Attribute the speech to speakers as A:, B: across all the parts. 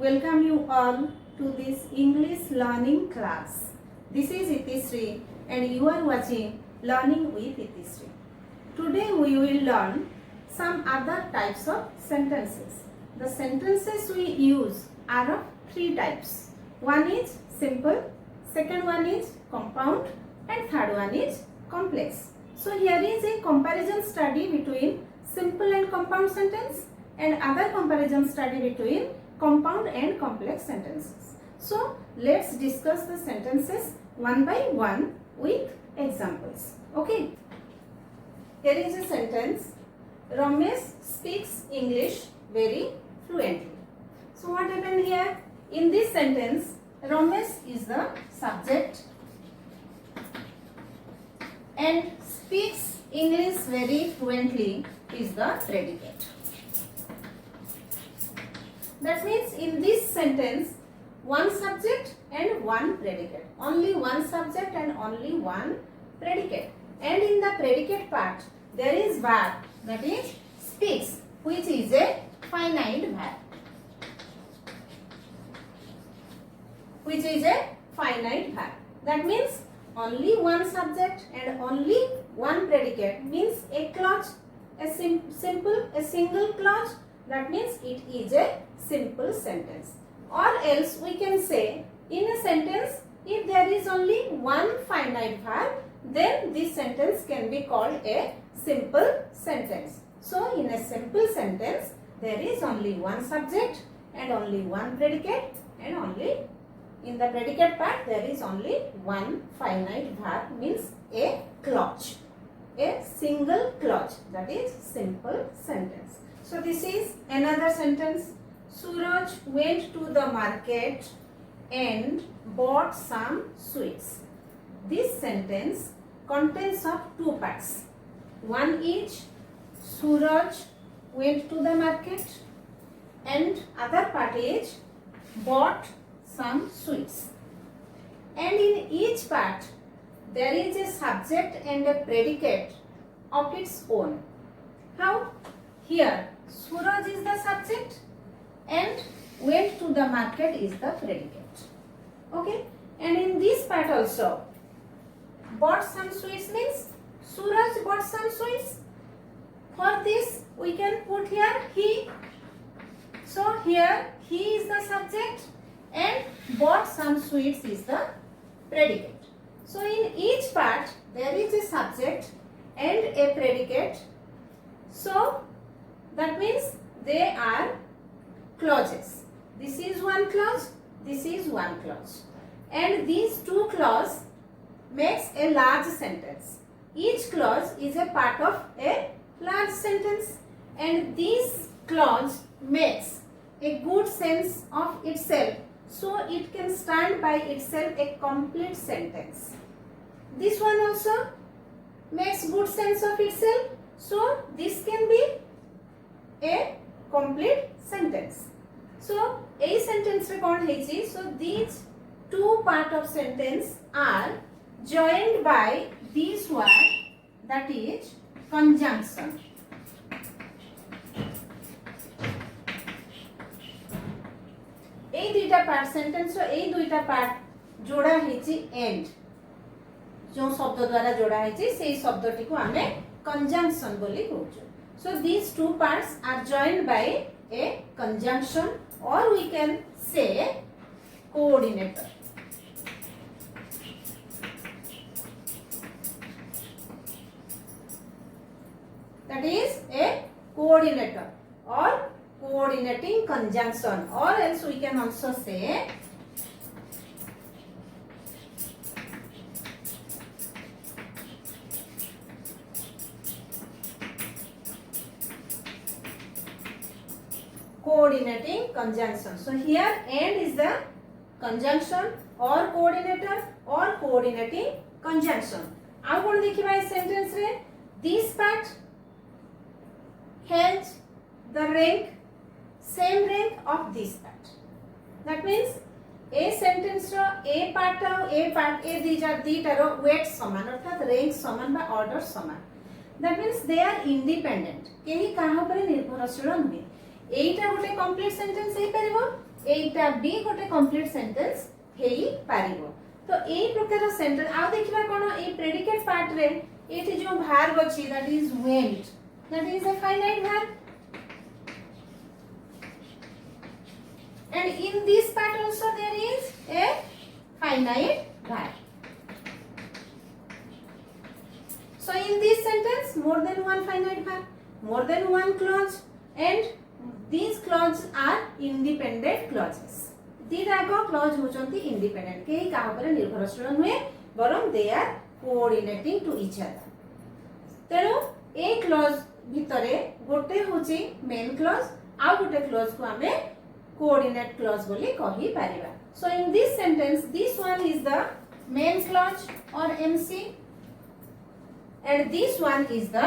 A: welcome you all to this English learning class. This is Itisri and you are watching Learning with Itisri. Today we will learn some other types of sentences. The sentences we use are of three types. One is simple, second one is compound and third one is complex. So here is a comparison study between simple and compound sentence and other comparison study between compound and complex sentences. So let's discuss the sentences one by one with examples. Okay. Here is a sentence. Ramesh speaks English very fluently. So what happened here? In this sentence, Ramesh is the subject and speaks English very fluently is the predicate. That means in this sentence, one subject and one predicate. Only one subject and only one predicate. And in the predicate part, there is verb, that is speaks, which is a finite verb. Which is a finite verb. That means only one subject and only one predicate means a clause, a single clause. That means it is a simple sentence. Or else we can say in a sentence, if there is only one finite verb, then this sentence can be called a simple sentence. So in a simple sentence, there is only one subject and only one predicate, and only in the predicate part there is only one finite verb, means a clause, a single clause, that is simple sentence. So this is another sentence. Suraj went to the market and bought some sweets. This sentence contains of two parts. One is Suraj went to the market and other part is bought some sweets. And in each part there is a subject and a predicate of its own. How? Here Suraj is the subject and went to the market is the predicate. Okay, and in this part also, bought some sweets means Suraj bought some sweets. For this we can put here he. So here he is the subject and bought some sweets is the predicate. So in each part there is a subject and a predicate. So that means they are clauses. This is one clause, this is one clause. And these two clauses makes a large sentence. Each clause is a part of a large sentence, and this clause makes a good sense of itself, so it can stand by itself a complete sentence. This one also makes good sense of itself, so this can be a complete sentence. So a sentence re kon heichi, so these two part of sentence are joined by this word, that is conjunction. এই দুইটা part সেন্টেন্সর এই দুইটা part जोड़ा ହେଇଛି and जो शब्द द्वारा जोड़ा ହେଇଛି সেই শব্দটিକୁ ଆମେ conjunction ବୋଲି କହୁଛୁ. So these two parts are joined by a conjunction, or we can say coordinator. That is a coordinator or coordinating conjunction, or else we can also say coordinating conjunction. So here and is the conjunction or coordinator or coordinating conjunction. Now what देखिबा इस sentence रे, this part has the rank, same rank of this part. That means a sentence row a part a दीटा row weight समान, अर्थात rank समान बा order समान. That means they are independent. केही काहा उपरे निर्भरशील नुहे. এইটা গোটে কমপ্লিট সেন্টেন্স হই পারিবো एटा भी गोटे कंप्लीट सेंटेंस हेई पारिबो। तो एई प्रकार सेंटेंस आ देखिबा कोन ए प्रेडिकेट पार्ट रे एठी जो verb अछि that is went, that is a finite verb, and in this part also there is a finite verb. So in this sentence more than one finite verb, more than one clause, and these clauses are independent clauses. दीटाको clause होचंती independent, केही का ऊपर निर्भरशील नुहे बरम they are coordinating to each other. तेणु ए क्लॉज भितरे गोटे होची मेन क्लॉज आ गोटे क्लॉज को हमें कोऑर्डिनेट क्लॉज बोली कहि परिबा। So in this sentence this one is the main clause or MC and this one is the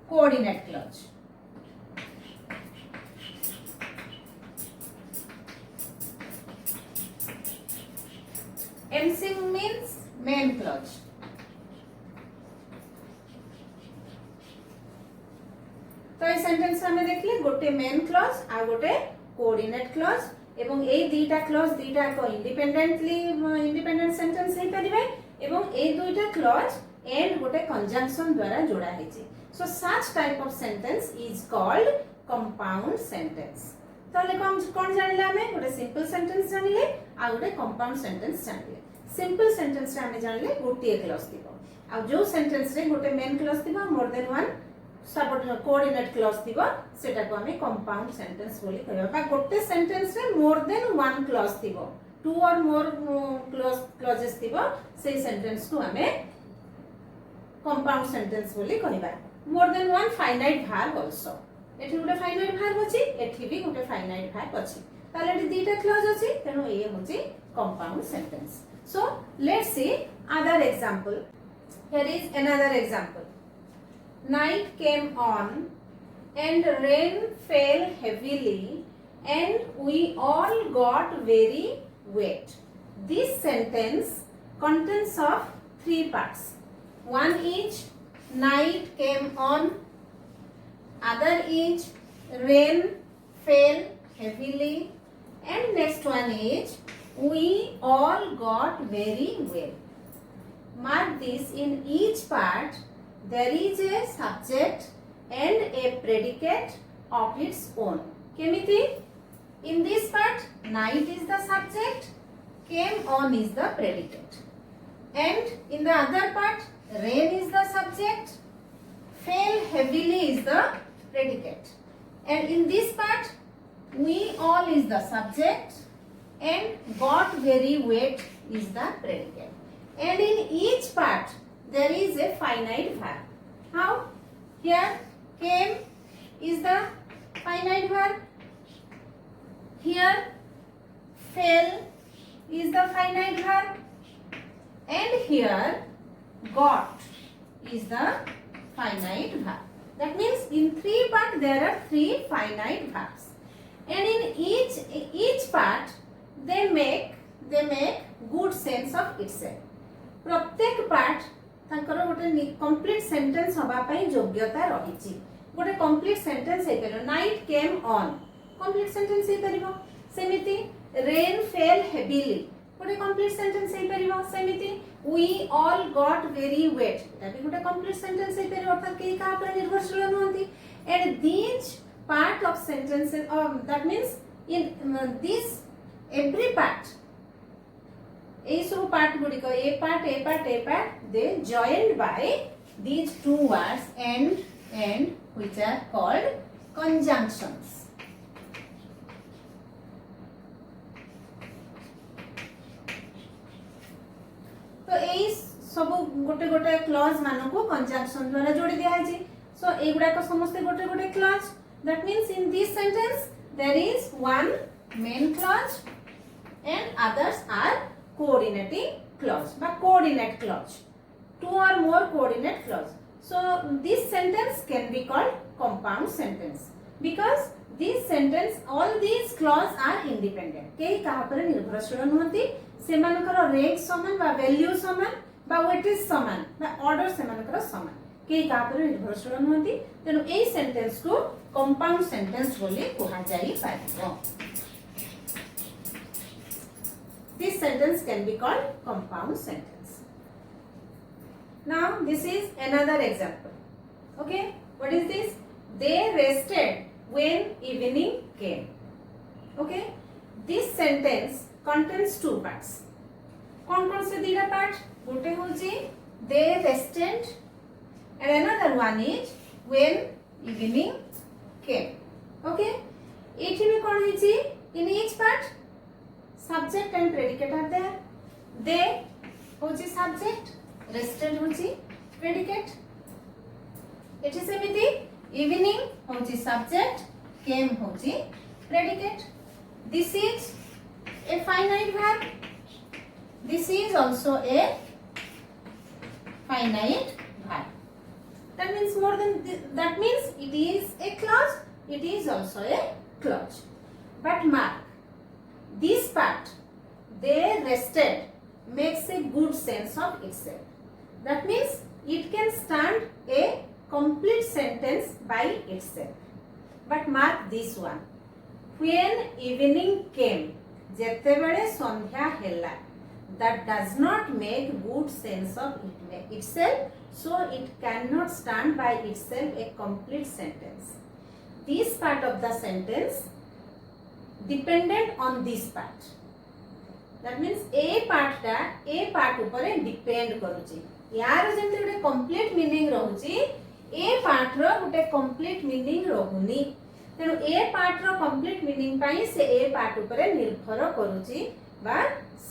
A: coordinate clause. MC means main clause. तो ये सेंटेंस हमें देखिए गोटे मेन क्लॉज आ गोटे कोऑर्डिनेट क्लॉज एवं ए दुईटा क्लॉज दुईटा को इंडिपेंडेंट सेंटेंस हे परिबे एवं ए दुईटा क्लॉज एंड गोटे कंजंक्शन द्वारा जोड़ा हेछि। So such type of sentence is called compound sentence. ताले कोन जानिले हमें गोटे सिंपल सेंटेंस जानिले आ गोटे कंपाउंड सेंटेंस जानिले। सिंपल सेंटेंस रे हमें जानिले गोटे क्लॉज थिबो आ जो सेंटेंस रे गोटे मेन क्लॉज थिबो more than one support coordinate clause थिबो सेटा को हमें कंपाउंड सेंटेंस बोली कहबा। बा गोटे सेंटेंस रे मोर देन वन क्लॉज थिबो, टू और मोर क्लॉजेस थिबो से सेंटेंस को हमें कंपाउंड सेंटेंस बोली कहबा। मोर than one finite verb also, एठी गोटे फाइनाइट वर्ब अछि एठी भी गोटे फाइनाइट वर्ब अछि, ताले एठी दुईटा क्लॉज अछि तेनो ए होछि compound sentence. So let's see other example. Here is another example. Night came on and rain fell heavily and we all got very wet. This sentence contains of three parts. One is night came on, other is rain fell heavily, and next one is we all got very wet. Mark this, in each part there is a subject and a predicate of its own. Kemiti? In this part, night is the subject, came on is the predicate. And in the other part, rain is the subject, fell heavily is the predicate. And in this part, we all is the subject and got very wet is the predicate. And in each part, there is a finite verb. How? Here came is the finite verb. Here fell is the finite verb. And here got is the finite verb. That means in three parts there are three finite verbs. And in each part they make good sense of itself. प्रत्येक part तांकर गोटे complete sentence हबा पई योग्यता रहिछि। गोटे complete sentence हे परबो night came on complete sentence हे परबो, सेमिति रेन फेल हेवीली गोटे कंप्लीट सेंटेंस हे परबो, सेमिति we all got very wet एटा भी गोटे कंप्लीट सेंटेंस हे परबो। अर्थात के का पर निर्भरशील नहंती। And these part of sentences that means in this every part ए सब पार्ट गुडी को ए part they joined by these two words and which are called conjunctions. तो ए सब गोटे गोटे क्लॉज मानो को कंजंक्शन द्वारा जोड़ी दिया है जी। सो ए गुडा को समस्त गोटे गोटे clause, that means in this sentence there is one main clause and others are coordinating clause বা coordinate clause, two or more coordinate clause. So this sentence can be called compound sentence because this sentence all these clause are independent. केही काहा पर निर्भरशील नहंती, सेमानकर rank समान बा value समान बा weightage समान बा ऑर्डर सेमानकर समान, केही काहा पर निर्भरशील नहंती। तेनु एई सेंटेंस को कंपाउंड सेंटेंस बोली कहा जाई पारिबो. This sentence can be called compound sentence. Now this is another example. Okay, what is this? They rested when evening came. Okay, this sentence contains two parts. कौन से दीटा पार्ट? गोटे होची they rested and another one is when evening came. Okay, एठी भी कौन होची? In each part subject and predicate are there. They होची subject, rested होची predicate. एठी सेमिति evening होची subject, came होची predicate. This is a finite verb. This is also a finite verb. That means more than that means it is a clause. It is also a clause. But mark this part. They rested makes a good sense of itself. That means it can stand a complete sentence by itself. But mark this one. When evening came, ଯେତେବେଳେ ସନ୍ଧ୍ୟା ହେଲା, that does not make good sense of itself, so it cannot stand by itself a complete sentence. This part of the sentence dependent on this part. That means a part उपरे depend करूची. यार जेमते गोटे complete meaning रहुची, a part रो गोटे complete meaning रहुनी. तेणु ए part रो complete meaning पाई से ए part उपरे निर्भर करूची बा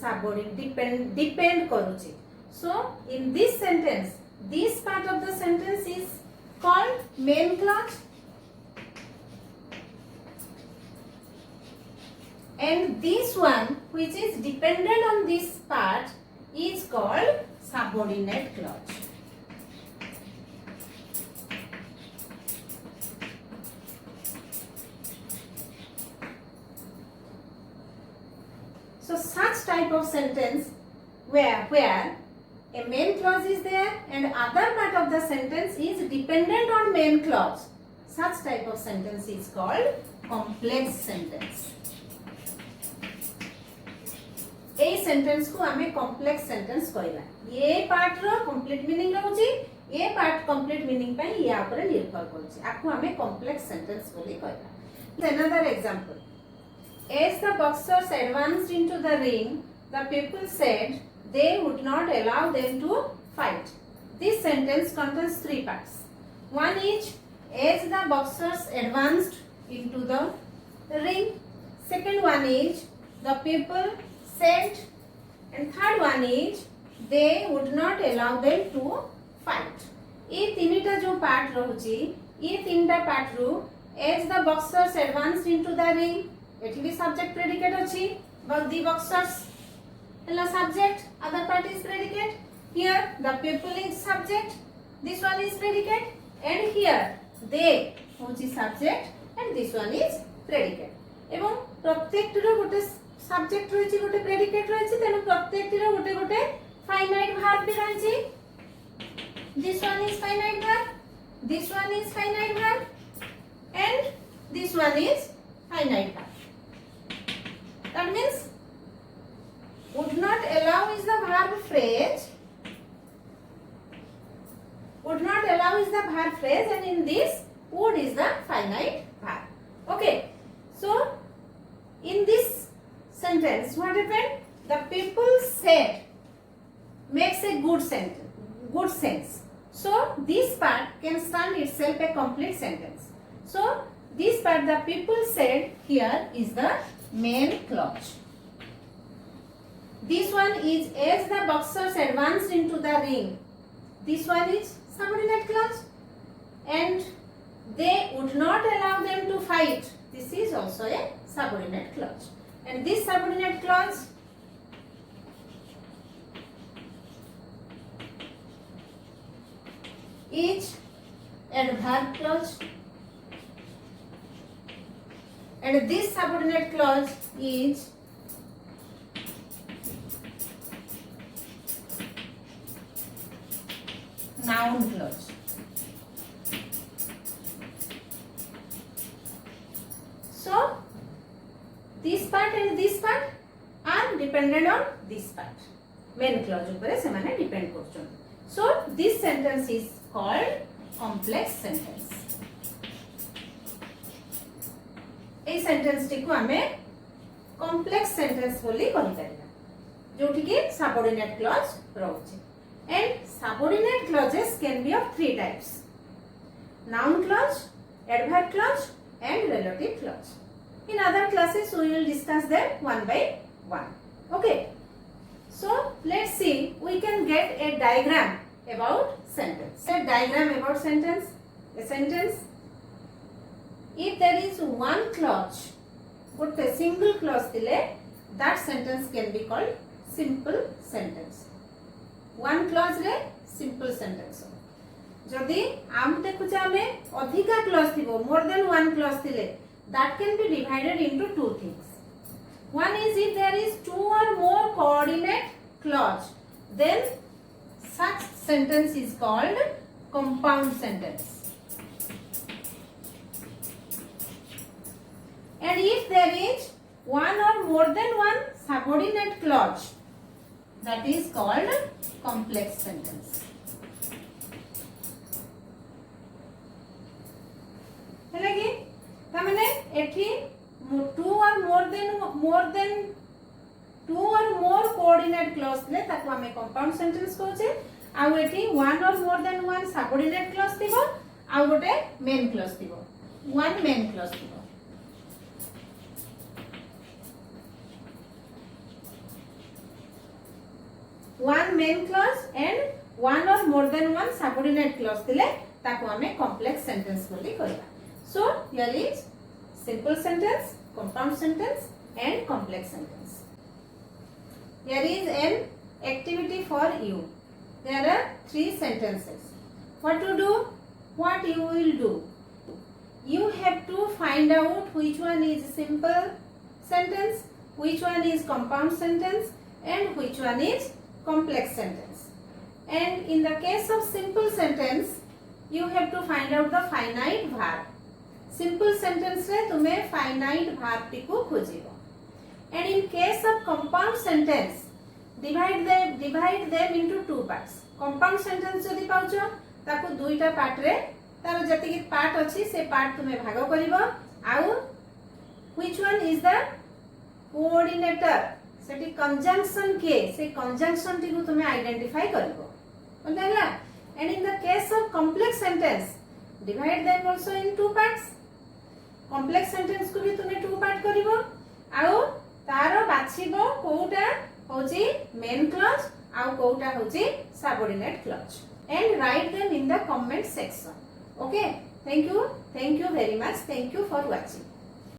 A: सबऑर्डिनेट डिपेंड करूची. So in this sentence this part of the sentence is called main clause and this one which is dependent on this part is called subordinate clause. So such type of sentence where a main clause is there and other part of the sentence is dependent on main clause, such type of sentence is called complex sentence. A sentence को हमें complex sentence कहला. ये part रो complete meaning रहउची, ए part complete meaning पई या ऊपर निर्भर करउची. आकु हमें complex sentence बोली कहला. Another example. As the boxers advanced into the ring, the people said they would not allow them to fight. This sentence contains three parts. One is as the boxers advanced into the ring. Second one is the people said, and third one is they would not allow them to fight. ये तीनटा जो part रहउची, ये तीनटा part रू as the boxers advanced into the ring, एठी भी subject predicate अछि, but the boxers हला subject, other part is predicate. Here the people is subject, this one is predicate, and here they होची subject and this one is predicate. एवं प्रत्येक रो गोटे subject रहिछि, गोटे प्रेडिकेट रहिछि, तेनु प्रत्येक रो गोटे गोटे फाइनाइट वर्ब भी रहिछि. This one is finite verb, this one is finite verb, and this one is finite verb. That means would not allow is the verb phrase. Would not allow is the verb phrase, and in this would is the finite verb. Okay. So in this sentence what happened? The people said makes a good sense. So this part can stand itself a complete sentence. So this part the people said here is the main clause. This one is as the boxers advanced into the ring. This one is subordinate clause, and they would not allow them to fight. This is also a subordinate clause, and this subordinate clause is adverb clause, and this subordinate clause is noun clause. this part and this part are dependent on this part. Main clause upare semane depend korchon. So this sentence is called complex sentence. এই সেন্টেন্সটি কো আমি complex sentence বলি কहि পারিবা जोठी की subordinate clause रहुछि. And subordinate clauses can be of three types: noun clause, adverb clause and relative clause. In other classes we will discuss them one by one. Okay, so let's see, we can get a diagram about sentence. A diagram about sentence. A sentence, if there is one clause, but a single clause dile, that sentence can be called simple sentence. One clause रे simple sentence. जदि आम देखुचे आमे अधिका clause थिबो, more than one clause थिले, that can be divided into two things. One is if there is two or more coordinate clause, then such sentence is called compound sentence. And if there is one or more than one subordinate clause, that is called complex sentence. है कि तामने एठी two or more than two or more coordinate clause ले ताको हमें compound sentence कहूचे. आउ एठी one or more than one subordinate clause थिबो, आउ गोटे main clause थिबो, one main clause थिबो. One main clause and one or more than one subordinate clause थिले ताको हमें complex sentence बोली कहबा. So here is simple sentence, compound sentence and complex sentence. Here is an activity for you. There are three sentences. What to do? What you will do? You have to find out which one is simple sentence, which one is compound sentence and which one is complex sentence. And in the case of simple sentence, you have to find out the finite verb. Simple sentence रे तुम्हें finite verb T को खोजिबो. And in case of compound sentence, divide them into two parts. Compound sentence जदि पाउचो ताको दुईटा part रे तार जति कि पार्ट अछि से पार्ट तुम्हें भाग करिवो. आउ which one is the coordinator, सेटी conjunction के से conjunction टी को तुम्हें आइडेंटिफाई करिवो. बुझला? And in the case of complex sentence, divide them also in two parts. Complex sentence को भी तुम्हें two part करिवो. आउ तारो बाछिबो कोउटा होची main clause आउ कोउटा होची subordinate clause. And write them in the comment section. Okay, thank you very much. Thank you for watching.